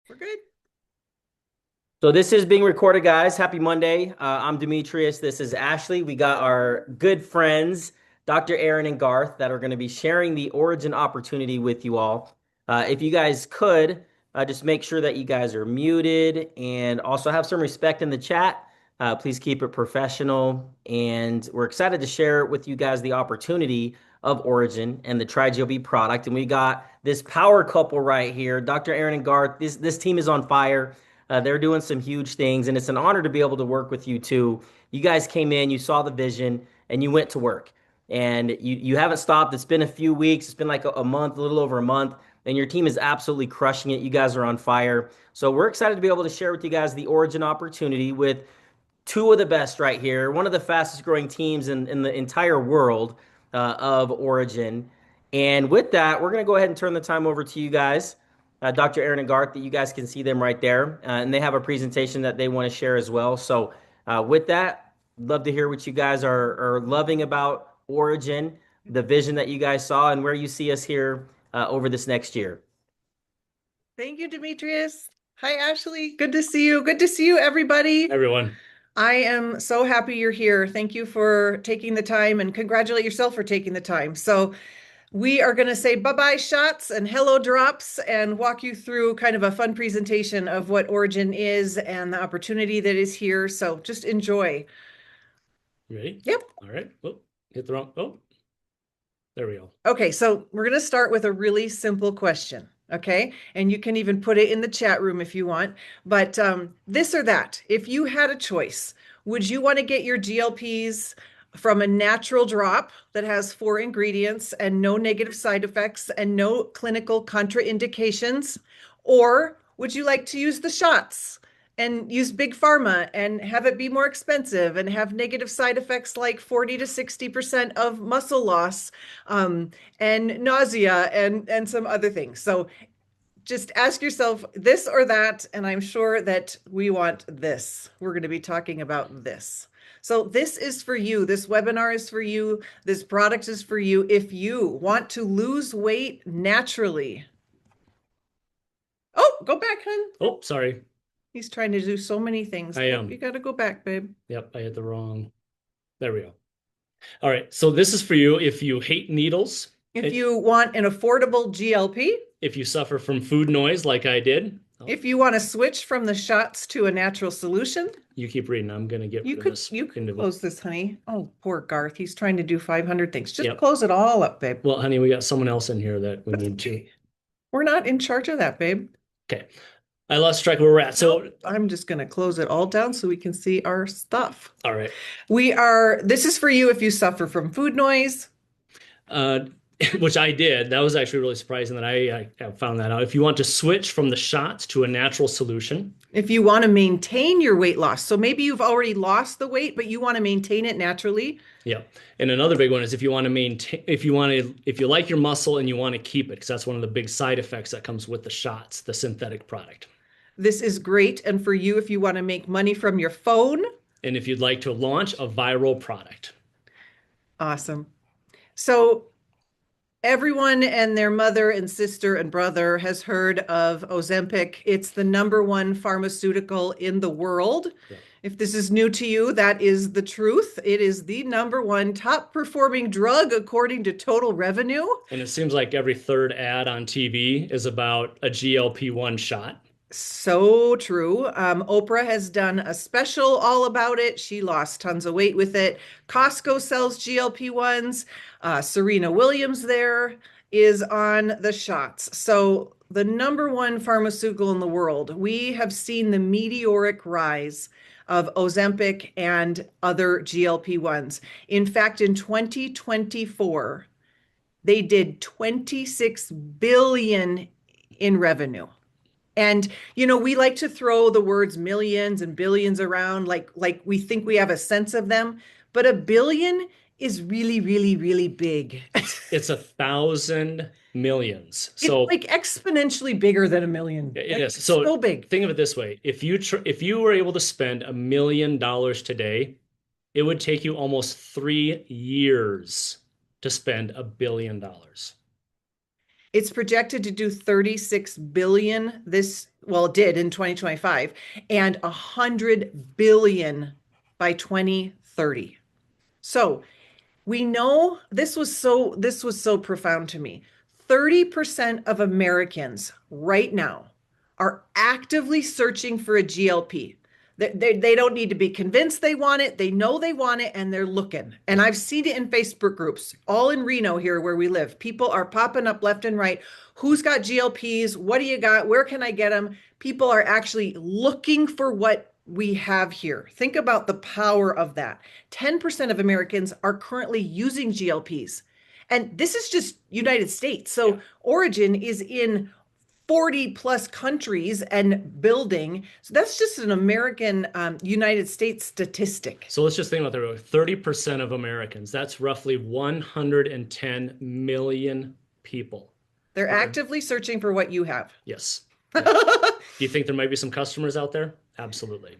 We're good. So this is being recorded, guys. Happy Monday. I'm Demetrius. This is Ashley. We got our good friends, Dr. Aaron and Garth, that are going to be sharing the origin opportunity with you all. If you guys could, just make sure that you guys are muted and also have some respect in the chat. Please keep it professional. And we're excited to share with you guys the opportunity of Origin and the TriGLB product. And we got this power couple right here, Dr. Aaron and Garth. This team is on fire. They're doing some huge things, and it's an honor to be able to work with you too. You guys came in, you saw the vision, and you went to work. And you haven't stopped. It's been a few weeks. It's been like a month, a little over a month, and your team is absolutely crushing it. You guys are on fire. So we're excited to be able to share with you guys the Origin opportunity with two of the best right here, one of the fastest growing teams in the entire world of Origin. And with that, we're going to go ahead and turn the time over to you guys, Dr. Aaron and Garth, that you guys can see them right there. And they have a presentation that they want to share as well. So, with that, love to hear what you guys are loving about Origin, the vision that you guys saw, and where you see us here over this next year. Thank you, Demetrius. Hi, Ashley. Good to see you. Good to see you, everybody. Everyone. I am so happy you're here. Thank you for taking the time and congratulate yourself for taking the time. So, we are going to say bye-bye shots and hello drops and walk you through kind of a fun presentation of what Origin is and the opportunity that is here. So, just enjoy. You ready? Yep. All right. Oh, hit the wrong. Oh, there we go. Okay, so we're going to start with a really simple question. Okay, and you can even put it in the chat room if you want. But this or that, if you had a choice, would you want to get your GLPs from a natural drop that has four ingredients and no negative side effects and no clinical contraindications? Or would you like to use the shots and use big pharma and have it be more expensive and have negative side effects like 40 to 60% of muscle loss, and nausea and some other things? So just ask yourself this or that, and I'm sure that we want this. We're going to be talking about this. So this is for you. This webinar is for you. This product is for you. If you want to lose weight naturally. Oh, go back, hun. Oh, sorry. He's trying to do so many things. I Oh, am. you got to go back, babe. Yep, I hit the wrong. There we go. All right. So this is for you if you hate needles, If you want an affordable GLP, if you suffer from food noise like I did. Oh, if you want to switch from the shots to a natural solution, you keep reading. I'm gonna get you rid of could this. you could close this, honey. Oh, poor Garth. He's trying to do 500 things. Just Yep. close it all up, babe. Well, honey, we got someone else in here that we need to. We're not in charge of that, babe. Okay. I lost track of where we're at. So I'm just going to close it all down so we can see our stuff. all right. This is for you if you suffer from food noise. Uh, which I did. That was actually really surprising that I found that out. If you want to switch from the shots to a natural solution, If you want to maintain your weight loss. So maybe you've already lost the weight, but you want to maintain it naturally. yeah. And another big one is if you want to maintain, if you like your muscle and you want to keep it, because that's one of the big side effects that comes with the shots, the synthetic product. This is great. And for you, if you want to make money from your phone. And if you'd like to launch a viral product. Awesome. So everyone and their mother and sister and brother has heard of Ozempic. It's the #1 pharmaceutical in the world. Yeah. If this is new to you, that is the truth. It is the #1 top performing drug according to total revenue. And it seems like every third ad on TV is about a GLP-1 shot. So true. Oprah has done a special all about it. She lost tons of weight with it. Costco sells GLP-1s. Serena Williams there is on the shots. So the #1 pharmaceutical in the world. We have seen the meteoric rise of Ozempic and other GLP-1s. In fact, in 2024, they did 26 billion in revenue. And we like to throw the words millions and billions around like we think we have a sense of them, but a billion is really, really, really big. It's 1,000 millions. It's So like exponentially bigger than a million. it Like, is. it's So so big. think of it this way. If you were able to spend $1 million today, it would take you almost 3 years to spend $1 billion. It's projected to do 36 billion this, well, it did in 2025, and 100 billion by 2030. So we know this was so profound to me. 30% of Americans right now are actively searching for a GLP. They don't need to be convinced they want it. They know they want it and they're looking. And I've seen it in Facebook groups, all in Reno here where we live. People are popping up left and right. Who's got GLPs? What do you got? Where can I get them? People are actually looking for what we have here. Think about the power of that. 10% of Americans are currently using GLPs. And this is just United States. So Orygn is in 40 plus countries and building. So that's just an American, United States statistic. So let's just think about that. 30% of Americans, that's roughly 110 million people. They're actively searching for what you have. Yes. Yeah. Do you think there might be some customers out there? Absolutely.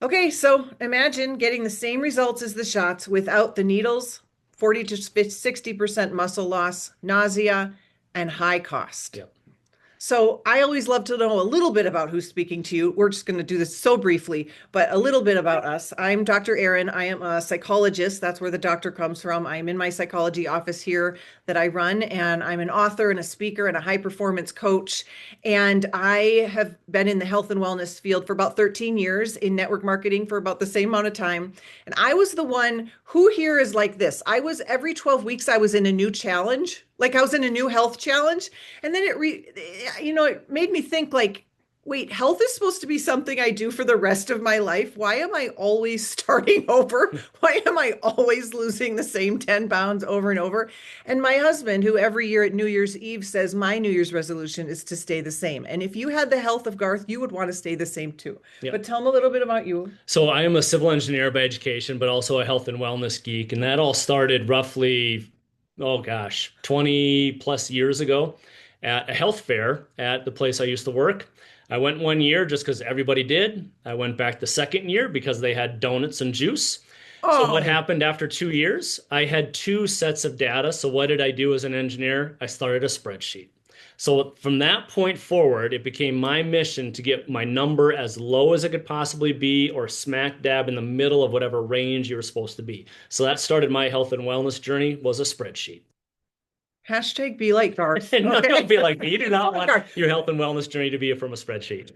Okay, so imagine getting the same results as the shots without the needles, 40 to 60% muscle loss, nausea, and high cost. Yep. So I always love to know a little bit about who's speaking to you. We're just going to do this so briefly, but a little bit about us. I'm Dr. Erin. I am a psychologist. That's where the doctor comes from. I'm in my psychology office here that I run, and I'm an author and a speaker and a high performance coach. And I have been in the health and wellness field for about 13 years, in network marketing for about the same amount of time. And I was the one who here is like this. Every 12 weeks, I was in a new challenge. Like I was in a new health challenge. And then it made me think like, wait, health is supposed to be something I do for the rest of my life. Why am I always starting over? Why am I always losing the same 10 pounds over and over? And my husband, who every year at New Year's Eve says my New Year's resolution is to stay the same. And if you had the health of Garth, you would want to stay the same too. Yep. But tell them a little bit about you. So I am a civil engineer by education, but also a health and wellness geek. And that all started roughly, 20 plus years ago at a health fair at the place I used to work. I went one year just because everybody did. I went back the second year because they had donuts and juice. So what happened after 2 years? I had two sets of data. So what did I do as an engineer? I started a spreadsheet. So from that point forward, it became my mission to get my number as low as it could possibly be, or smack dab in the middle of whatever range you were supposed to be. So that started my health and wellness journey, was a spreadsheet. Hashtag be like Garth. No, don't be like me. You do not want your health and wellness journey to be from a spreadsheet.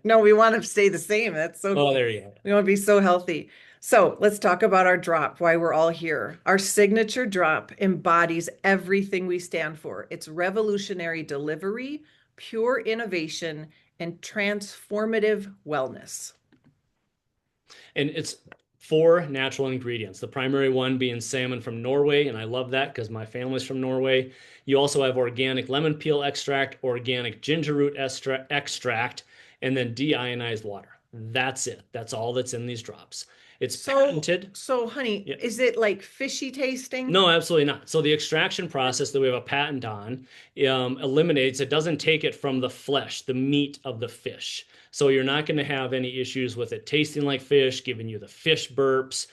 No, we want to stay the same. That's so Oh, there you go. We want to be so healthy. So let's talk about our drop, why we're all here. Our signature drop embodies everything we stand for. It's revolutionary delivery, pure innovation, and transformative wellness. And it's 4 natural ingredients. The primary one being salmon from Norway, and I love that because my family's from Norway. You also have organic lemon peel extract, organic ginger root extract, and then deionized water. That's it. That's all that's in these drops. It's patented. So, honey, is it like fishy tasting? No, absolutely not. So the extraction process that we have a patent on eliminates, it doesn't take it from the flesh, the meat of the fish. So you're not going to have any issues with it tasting like fish, giving you the fish burps,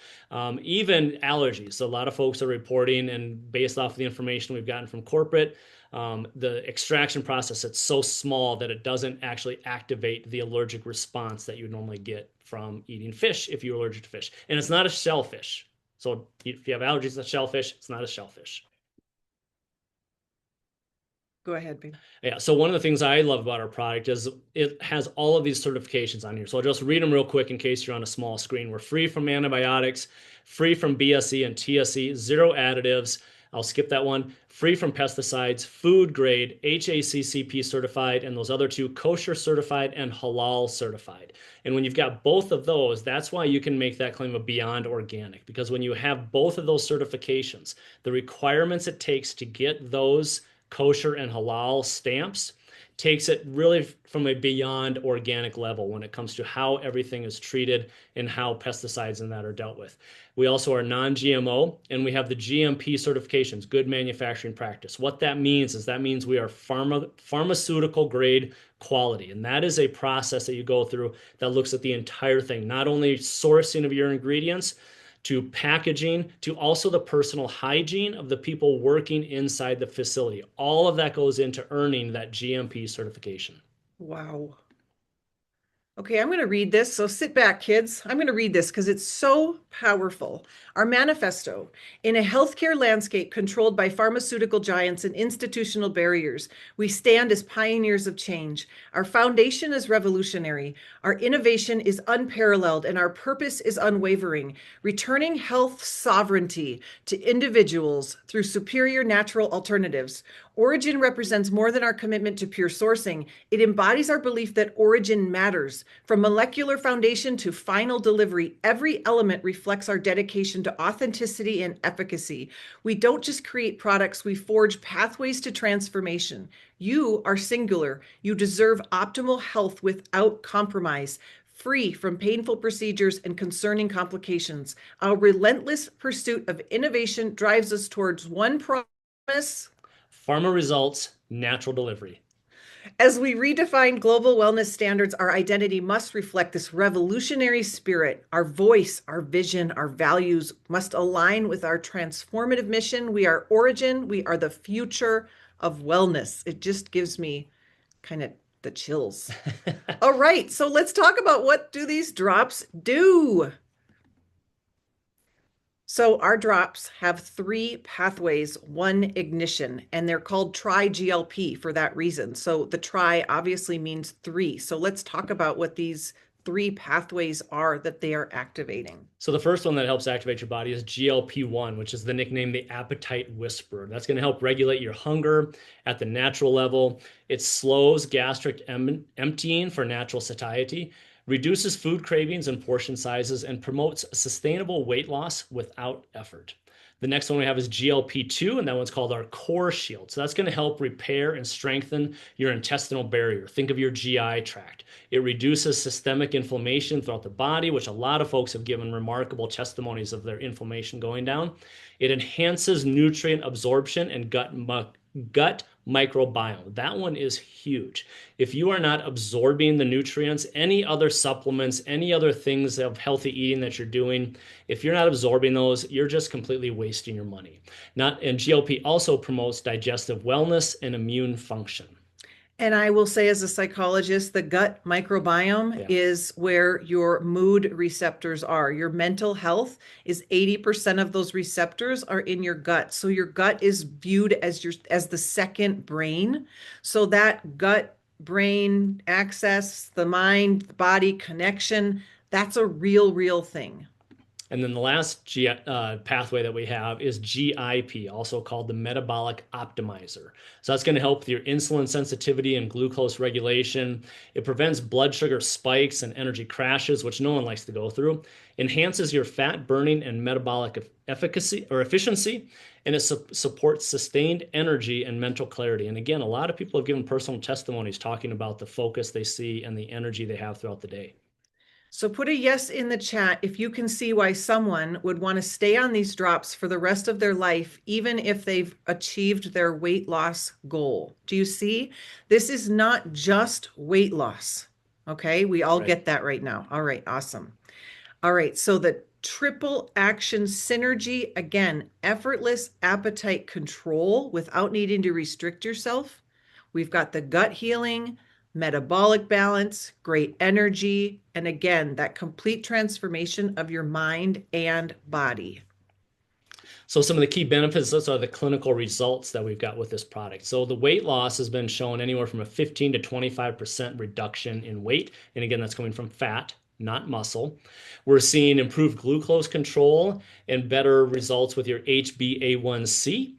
even allergies. So a lot of folks are reporting, and based off of the information we've gotten from corporate, the extraction process, it's so small that it doesn't actually activate the allergic response that you would normally get from eating fish if you're allergic to fish. And it's not a shellfish. So if you have allergies to shellfish, it's not a shellfish. Go ahead, babe. Yeah. So one of the things I love about our product is it has all of these certifications on here. So I'll just read them real quick in case you're on a small screen. We're free from antibiotics, free from BSE and TSE, 0 additives. I'll skip that one. Free from pesticides, food grade, HACCP certified, and those other 2, kosher certified and halal certified. And when you've got both of those, that's why you can make that claim of beyond organic, because when you have both of those certifications, the requirements it takes to get those kosher and halal stamps takes it really from a beyond organic level when it comes to how everything is treated and how pesticides and that are dealt with. We also are non-GMO, and we have the GMP certifications, good manufacturing practice. What that means is we are pharmaceutical grade quality. And that is a process that you go through that looks at the entire thing, not only sourcing of your ingredients, to packaging, to also the personal hygiene of the people working inside the facility. All of that goes into earning that GMP certification. Wow. Okay, I'm going to read this. So sit back, kids. I'm going to read this because it's so powerful. Our manifesto: in a healthcare landscape controlled by pharmaceutical giants and institutional barriers, we stand as pioneers of change. Our foundation is revolutionary. Our innovation is unparalleled, and our purpose is unwavering, returning health sovereignty to individuals through superior natural alternatives. Orygn represents more than our commitment to pure sourcing. It embodies our belief that origin matters. From molecular foundation to final delivery, every element reflects our dedication to authenticity and efficacy. We don't just create products, we forge pathways to transformation. You are singular. You deserve optimal health without compromise, free from painful procedures and concerning complications. Our relentless pursuit of innovation drives us towards one promise: Pharma results, natural delivery. as we redefine global wellness standards, our identity must reflect this revolutionary spirit. Our voice, our vision, our values must align with our transformative mission. We are Orygn. We are the future of wellness. It just gives me kind of the chills. All right, so let's talk about what do these drops do? So our drops have 3 pathways, 1 ignition, and they're called tri-GLP for that reason. So the tri obviously means 3. So let's talk about what these 3 pathways are that they are activating. So the first one that helps activate your body is GLP-1, which is the nickname the appetite whisperer. That's going to help regulate your hunger at the natural level. It slows gastric emptying for natural satiety, reduces food cravings and portion sizes, and promotes sustainable weight loss without effort. The next one we have is GLP-2, and that one's called our core shield. So that's going to help repair and strengthen your intestinal barrier. Think of your GI tract. It reduces systemic inflammation throughout the body, which a lot of folks have given remarkable testimonies of their inflammation going down. It enhances nutrient absorption and gut microbiome. That one is huge. If you are not absorbing the nutrients, any other supplements, any other things of healthy eating that you're doing, if you're not absorbing those, you're just completely wasting your money. And GLP also promotes digestive wellness and immune function. And I will say, as a psychologist, the gut microbiome is where your mood receptors are. Your mental health is 80% of those receptors are in your gut. So your gut is viewed as the second brain. So that gut brain access, the mind body connection, that's a real thing. And then the last pathway that we have is GIP, also called the metabolic optimizer. So that's going to help with your insulin sensitivity and glucose regulation. It prevents blood sugar spikes and energy crashes, which no one likes to go through. Enhances your fat burning and metabolic efficacy or efficiency, and it supports sustained energy and mental clarity. And again, a lot of people have given personal testimonies talking about the focus they see and the energy they have throughout the day. So put a yes in the chat if you can see why someone would want to stay on these drops for the rest of their life, even if they've achieved their weight loss goal. Do you see? This is not just weight loss. Okay, we all get that right now. All right, awesome. All right, so the triple action synergy, again, effortless appetite control without needing to restrict yourself. We've got the gut healing, metabolic balance, great energy, and again, that complete transformation of your mind and body. So some of the key benefits, those are the clinical results that we've got with this product. So the weight loss has been shown anywhere from a 15 to 25% reduction in weight. And again, that's coming from fat, not muscle. We're seeing improved glucose control and better results with your HbA1c.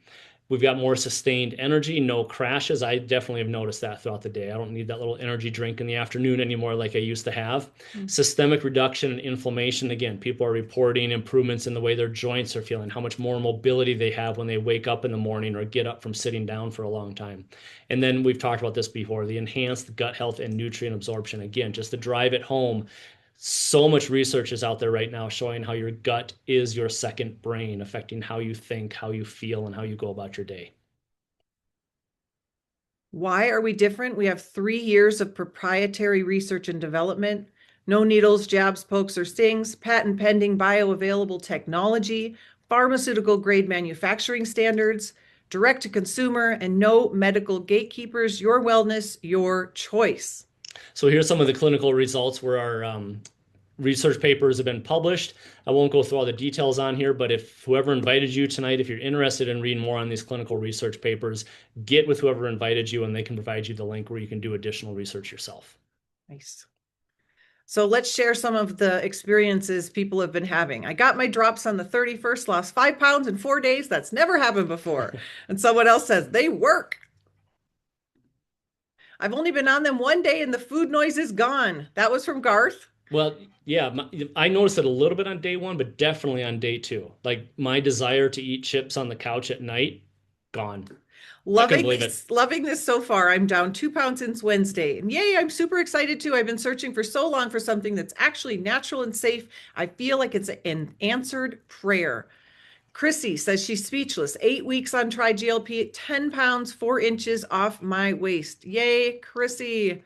We've got more sustained energy, no crashes. I definitely have noticed that throughout the day. I don't need that little energy drink in the afternoon anymore like I used to have. Systemic reduction in inflammation. Again, people are reporting improvements in the way their joints are feeling, how much more mobility they have when they wake up in the morning or get up from sitting down for a long time. And then we've talked about this before, the enhanced gut health and nutrient absorption. Again, just to drive it home, so much research is out there right now showing how your gut is your second brain, affecting how you think, how you feel, and how you go about your day. Why are we different? We have 3 years of proprietary research and development. No needles, jabs, pokes, or stings, patent pending bioavailable technology, pharmaceutical grade manufacturing standards, direct to consumer, and no medical gatekeepers. Your wellness, your choice. So here's some of the clinical results where our research papers have been published. I won't go through all the details on here, but if whoever invited you tonight, if you're interested in reading more on these clinical research papers, get with whoever invited you and they can provide you the link where you can do additional research yourself. Nice. So let's share some of the experiences people have been having. I got my drops on the 31st, lost 5 pounds in 4 days. That's never happened before. And someone else says they work. I've only been on them 1 day and the food noise is gone. That was from Garth. Well, yeah, I noticed it a little bit on day one, but definitely on day two. Like my desire to eat chips on the couch at night, gone. Loving this so far. I'm down 2 pounds since Wednesday. And yay, I'm super excited too. I've been searching for so long for something that's actually natural and safe. I feel like it's an answered prayer. Chrissy says she's speechless. 8 weeks on Tri-GLP, 10 pounds, 4 inches off my waist. Yay, Chrissy.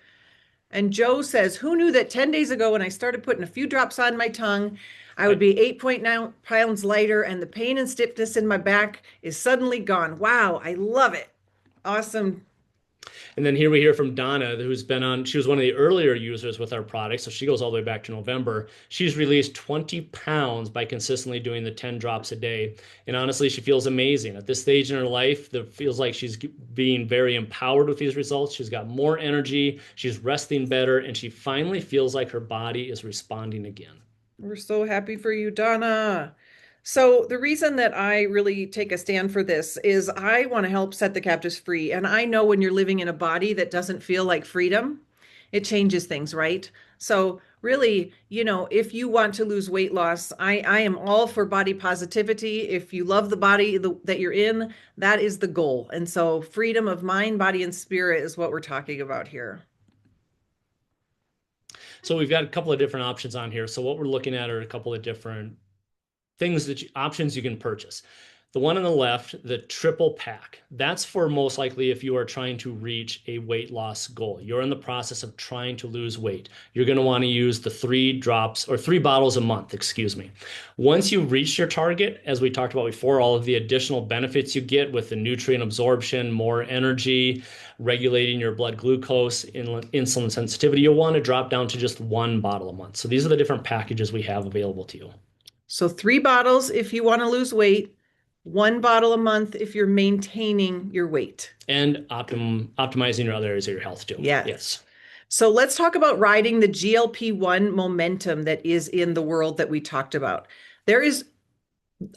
And Joe says, who knew that 10 days ago when I started putting a few drops on my tongue, I would be 8.9 pounds lighter and the pain and stiffness in my back is suddenly gone. Wow, I love it. Awesome. And then here we hear from Donna, who's been on, she was one of the earlier users with our product. So she goes all the way back to November. She's released 20 pounds by consistently doing the 10 drops a day. And honestly, she feels amazing. At this stage in her life, it feels like she's being very empowered with these results. She's got more energy, she's resting better, and she finally feels like her body is responding again. We're so happy for you, Donna. So the reason that I really take a stand for this is I want to help set the captives free. And I know when you're living in a body that doesn't feel like freedom, it changes things, right? So really, if you want to lose weight loss, I am all for body positivity. If you love the body that you're in, that is the goal. And so freedom of mind, body, and spirit is what we're talking about here. So we've got a couple of different options on here. So what we're looking at are a couple of different things options you can purchase. The one on the left, the triple pack, that's for most likely if you are trying to reach a weight loss goal. You're in the process of trying to lose weight. You're going to want to use the 3 bottles a month, excuse me. Once you reach your target, as we talked about before, all of the additional benefits you get with the nutrient absorption, more energy, regulating your blood glucose, insulin sensitivity, you'll want to drop down to just 1 bottle a month. So these are the different packages we have available to you. So 3 bottles if you want to lose weight, 1 bottle a month if you're maintaining your weight. And optimizing your other areas of your health too. Yes. So let's talk about riding the GLP-1 momentum that is in the world that we talked about. There is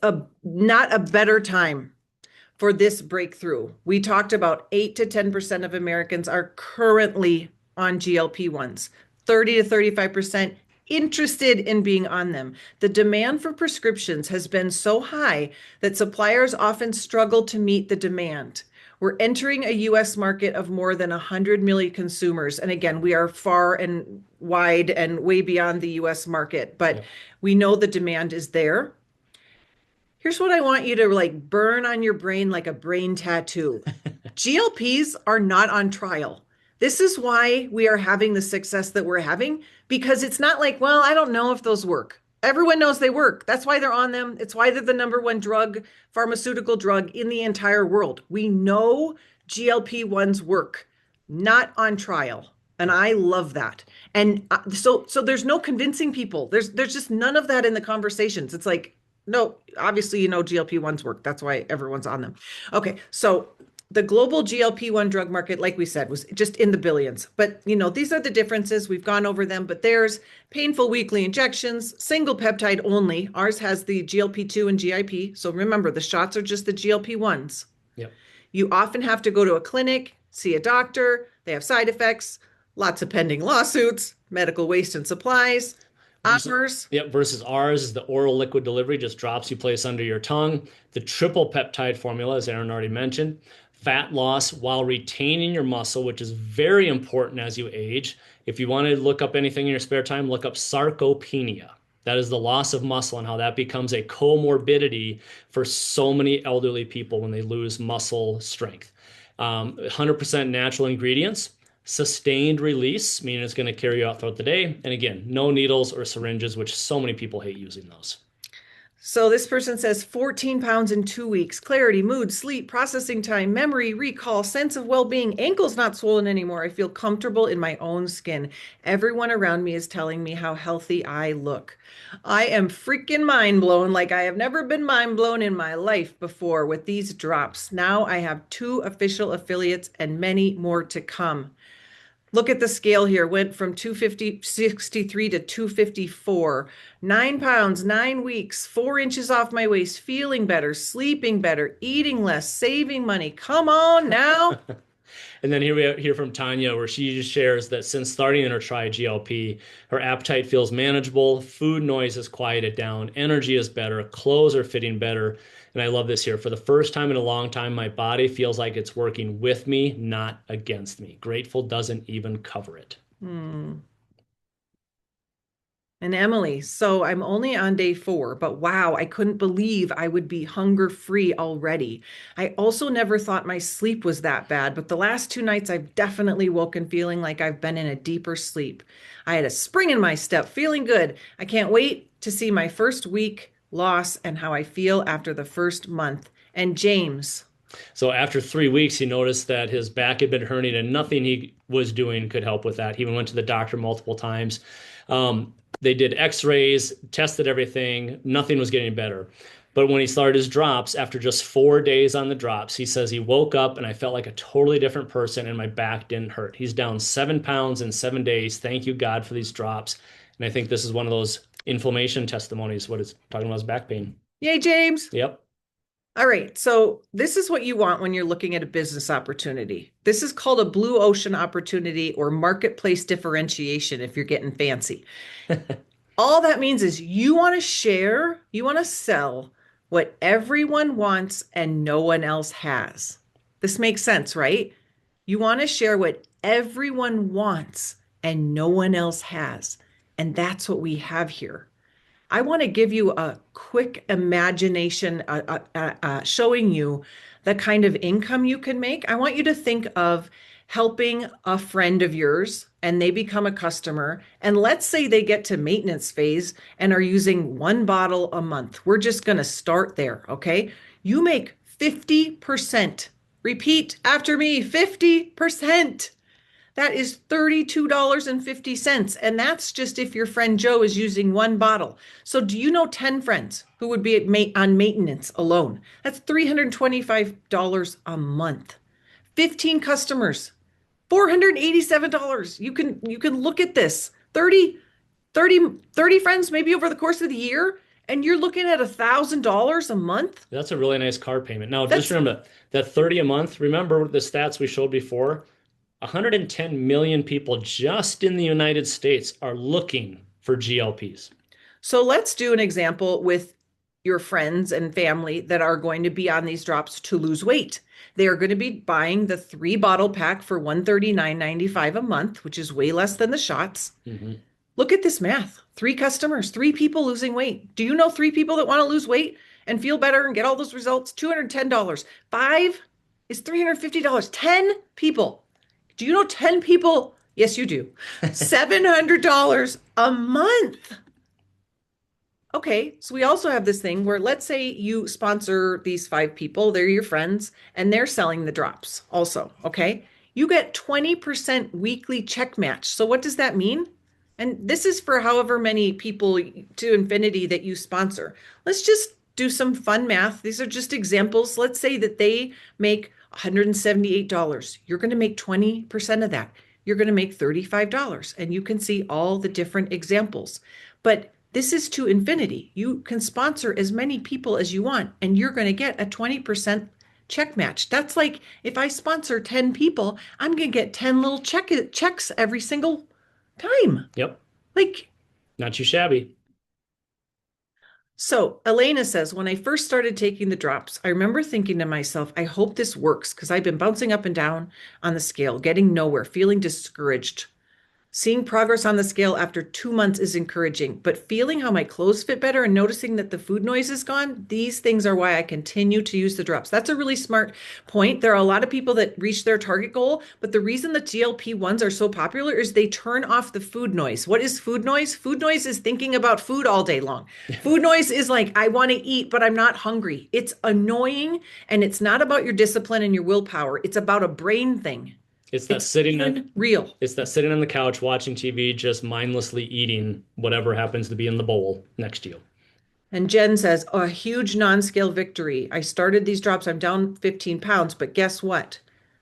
not a better time for this breakthrough. We talked about 8 to 10% of Americans are currently on GLP-1s, 30 to 35% interested in being on them. The demand for prescriptions has been so high that suppliers often struggle to meet the demand. We're entering a US market of more than 100 million consumers. And again, we are far and wide and way beyond the US market, but we know the demand is there. Here's what I want you to burn on your brain like a brain tattoo. GLPs are not on trial. This is why we are having the success that we're having, because it's not like, well, I don't know if those work. Everyone knows they work. That's why they're on them. It's why they're the #1 pharmaceutical drug in the entire world. We know GLP-1s work, not on trial. And I love that. And so there's no convincing people. There's just none of that in the conversations. It's like, no, obviously, GLP-1s work. That's why everyone's on them. Okay, so the global GLP-1 drug market, like we said, was just in the billions. But, these are the differences. We've gone over them, but there's painful weekly injections, single peptide only. Ours has the GLP-2 and GIP. So remember, the shots are just the GLP-1s. Yep. You often have to go to a clinic, see a doctor. They have side effects, lots of pending lawsuits, medical waste and supplies. Versus ours is the oral liquid delivery, just drops you place under your tongue. The triple peptide formula, as Aaron already mentioned, fat loss while retaining your muscle, which is very important as you age. If you want to look up anything in your spare time, look up sarcopenia. That is the loss of muscle and how that becomes a comorbidity for so many elderly people when they lose muscle strength. 100% natural ingredients, Sustained release, meaning it's going to carry you out throughout the day. And again, no needles or syringes, which so many people hate using those. So this person says 14 pounds in 2 weeks, clarity, mood, sleep, processing time, memory, recall, sense of well-being, ankles not swollen anymore. I feel comfortable in my own skin. Everyone around me is telling me how healthy I look. I am freaking mind blown like I have never been mind blown in my life before with these drops. Now I have 2 official affiliates and many more to come. Look at the scale here. Went from 263 to 254. 9 pounds, 9 weeks, 4 inches off my waist, feeling better, sleeping better, eating less, saving money. Come on now. And then here we hear from Tanya, where she just shares that since starting in her Try GLP, her appetite feels manageable, food noise has quieted down, energy is better, clothes are fitting better. And I love this here. For the first time in a long time, my body feels like it's working with me, not against me. Grateful doesn't even cover it. And Emily, so I'm only on day 4, but wow, I couldn't believe I would be hunger free already. I also never thought my sleep was that bad, but the last 2 nights I've definitely woken feeling like I've been in a deeper sleep. I had a spring in my step, feeling good. I can't wait to see my first week loss and how I feel after the first month. And James. So after 3 weeks, he noticed that his back had been hurting and nothing he was doing could help with that. He even went to the doctor multiple times. They did x-rays, tested everything. Nothing was getting better. But when he started his drops, after just 4 days on the drops, he says he woke up and I felt like a totally different person and my back didn't hurt. He's down 7 pounds in 7 days. Thank you, God, for these drops. And I think this is one of those inflammation testimonies, what it's talking about is back pain. Yay, James. Yep. All right, so this is what you want when you're looking at a business opportunity. This is called a blue ocean opportunity or marketplace differentiation if you're getting fancy. All that means is you want to share, you want to sell what everyone wants and no one else has. This makes sense, right? You want to share what everyone wants and no one else has. And that's what we have here. I want to give you a quick imagination showing you the kind of income you can make. I want you to think of helping a friend of yours and they become a customer. And let's say they get to maintenance phase and are using 1 bottle a month. We're just going to start there, okay? You make 50%. Repeat after me, 50%. That is $32.50. And that's just if your friend Joe is using 1 bottle. So do you know 10 friends who would be on maintenance alone? That's $325 a month. 15 customers, $487. You can look at this. 30 friends maybe over the course of the year, and you're looking at $1,000 a month. That's a really nice car payment. Now, That's just remember that 30 a month. Remember the stats we showed before? 110 million people just in the United States are looking for GLPs. So let's do an example with your friends and family that are going to be on these drops to lose weight. They are going to be buying the 3 bottle pack for $139.95 a month, which is way less than the shots. Look at this math. 3 customers, 3 people losing weight. Do you know 3 people that want to lose weight and feel better and get all those results? $210. 5 is $350. 10 people. Do you know 10 people? Yes, you do. $700 a month. Okay, so we also have this thing where let's say you sponsor these 5 people, they're your friends, and they're selling the drops also, okay? You get 20% weekly check match. So what does that mean? And this is for however many people to infinity that you sponsor. Let's just do some fun math. These are just examples. Let's say that they make $178. You're going to make 20% of that. You're going to make $35. And you can see all the different examples. But this is to infinity. You can sponsor as many people as you want, and you're going to get a 20% check match. That's like if I sponsor 10 people, I'm going to get 10 little checks every single time. Yep. Like, not too shabby. So Elena says, when I first started taking the drops, I remember thinking to myself, I hope this works because I've been bouncing up and down on the scale, getting nowhere, feeling discouraged. Seeing progress on the scale after 2 months is encouraging, but feeling how my clothes fit better and noticing that the food noise is gone, these things are why I continue to use the drops. That's a really smart point. There are a lot of people that reach their target goal, but the reason the GLP-1s are so popular is they turn off the food noise. What is food noise? Food noise is thinking about food all day long. Food noise is like, I want to eat, but I'm not hungry. It's annoying, and it's not about your discipline and your willpower. It's about a brain thing. It's that It's sitting real. it's that sitting on the couch watching TV, just mindlessly eating whatever happens to be in the bowl next to you. And Jen says, oh, a huge non-scale victory. I started these drops. I'm down 15 pounds, but guess what?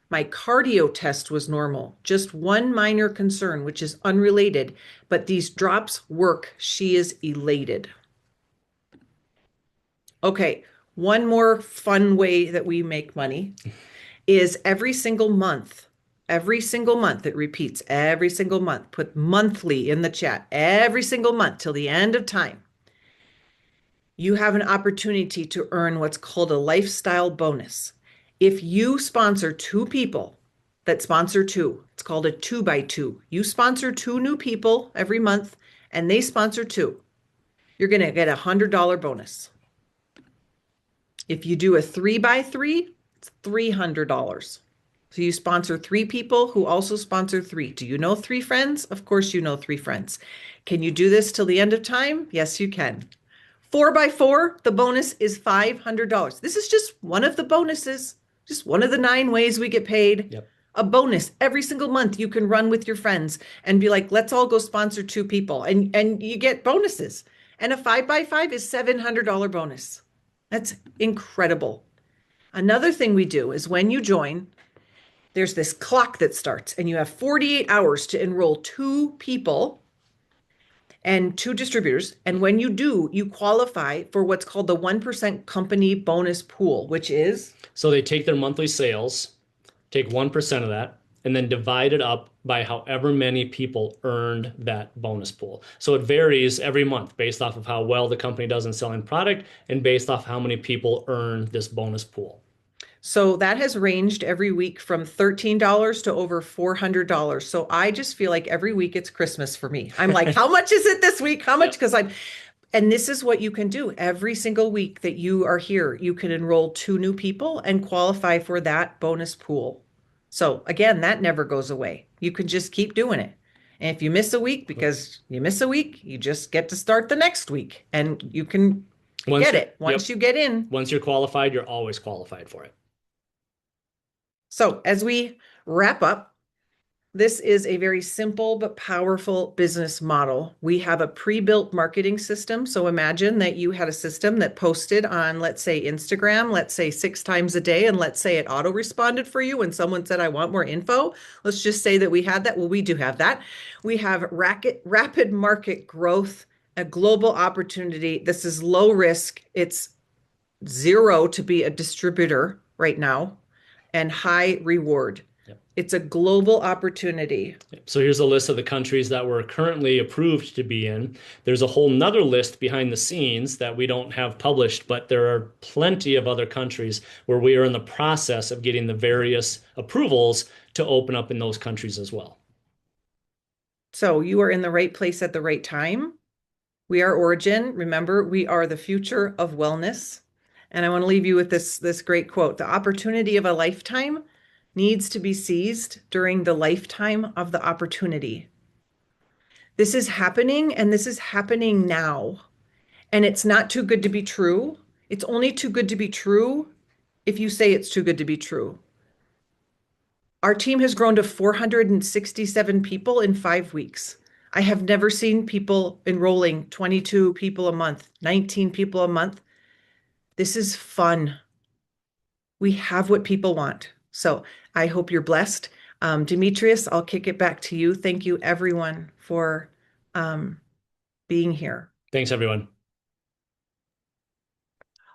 My cardio test was normal. Just one minor concern, which is unrelated, but these drops work. She is elated. Okay, one more fun way that we make money is every single month, it repeats every single month. Put monthly in the chat every single month till the end of time. You have an opportunity to earn what's called a lifestyle bonus. If you sponsor two people that sponsor two, it's called a 2x2. You sponsor two new people every month and they sponsor two, you're going to get a $100 bonus. If you do a 3x3, it's $300. So you sponsor three people who also sponsor three. Do you know three friends? Of course you know three friends. Can you do this till the end of time? Yes, you can. 4x4, the bonus is $500. This is just one of the bonuses, just one of the 9 ways we get paid. Yep. A bonus every single month you can run with your friends and be like, let's all go sponsor two people. And you get bonuses. And a 5x5 is $700 bonus. That's incredible. Another thing we do is when you join, there's this clock that starts, and you have 48 hours to enroll two people and two distributors. And when you do, you qualify for what's called the 1% company bonus pool, which is? So they take their monthly sales, take 1% of that, and then divide it up by however many people earned that bonus pool. So it varies every month based off of how well the company does in selling product and based off how many people earn this bonus pool. So that has ranged every week from $13 to over $400. So I just feel like every week it's Christmas for me. I'm like, how much is it this week? How much? Because and this is what you can do every single week that you are here. You can enroll two new people and qualify for that bonus pool. So again, that never goes away. You can just keep doing it. And if you miss a week because you miss a week, you just get to start the next week and you can get it once you get in. Once you're qualified, you're always qualified for it. So as we wrap up, this is a very simple but powerful business model. We have a pre-built marketing system. So imagine that you had a system that posted on, let's say, Instagram, let's say 6 times a day, and let's say it auto-responded for you when someone said, I want more info. Let's just say that we had that. Well, we do have that. We have rapid market growth, a global opportunity. This is low risk. It's zero to be a distributor right now, and high reward. Yep. It's a global opportunity. So here's a list of the countries that we're currently approved to be in. There's a whole nother list behind the scenes that we don't have published, but there are plenty of other countries where we are in the process of getting the various approvals to open up in those countries as well. So you are in the right place at the right time. We are Orygn. Remember, we are the future of wellness. And I want to leave you with this great quote. The opportunity of a lifetime needs to be seized during the lifetime of the opportunity. This is happening, and this is happening now. And it's not too good to be true. It's only too good to be true if you say it's too good to be true. Our team has grown to 467 people in 5 weeks. I have never seen people enrolling 22 people a month, 19 people a month. This is fun. We have what people want. So I hope you're blessed. Demetrius, I'll kick it back to you. Thank you, everyone, for being here. Thanks, everyone.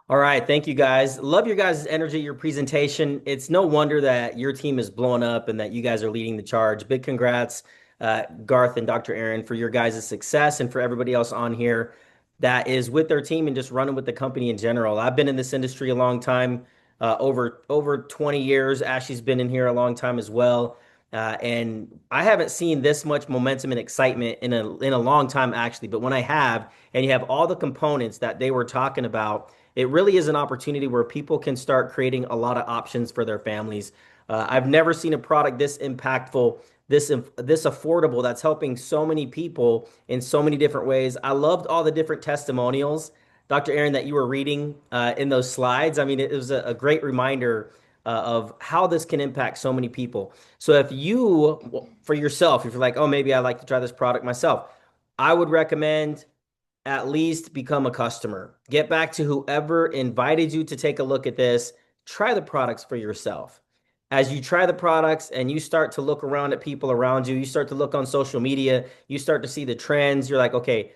All right. Thank you, guys. Love your guys' energy, your presentation. It's no wonder that your team is blowing up and that you guys are leading the charge. Big congrats, Garth and Dr. Aaron, for your guys' success, and for everybody else on here that is with their team and just running with the company in general. I've been in this industry a long time, over 20 years. Ashley's been in here a long time as well. And I haven't seen this much momentum and excitement in a long time, actually. But when I have, and you have all the components that they were talking about, it really is an opportunity where people can start creating a lot of options for their families. I've never seen a product this impactful, this affordable, that's helping so many people in so many different ways. I loved all the different testimonials, Dr. Aaron, that you were reading in those slides. I mean, it was a great reminder of how this can impact so many people. So if you, for yourself, if you're like, oh, maybe I'd like to try this product myself, I would recommend at least become a customer. Get back to whoever invited you to take a look at this. Try the products for yourself. As you try the products and you start to look around at people around you, you start to look on social media, you start to see the trends. You're like, okay,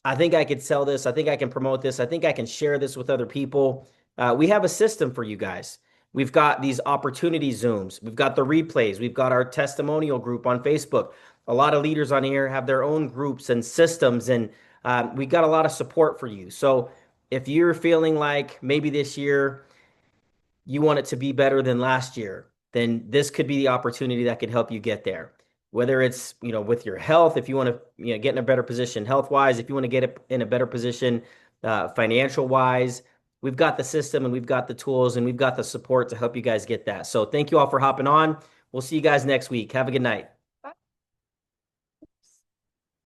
I think I could sell this. I think I can promote this. I think I can share this with other people. We have a system for you guys. We've got these opportunity Zooms. We've got the replays. We've got our testimonial group on Facebook. A lot of leaders on here have their own groups and systems, and we got a lot of support for you. So if you're feeling like maybe this year you want it to be better than last year, then this could be the opportunity that could help you get there. Whether it's, with your health, if you want to, get in a better position health wise, if you want to get in a better position financial wise, we've got the system and we've got the tools and we've got the support to help you guys get that. So thank you all for hopping on. We'll see you guys next week. Have a good night.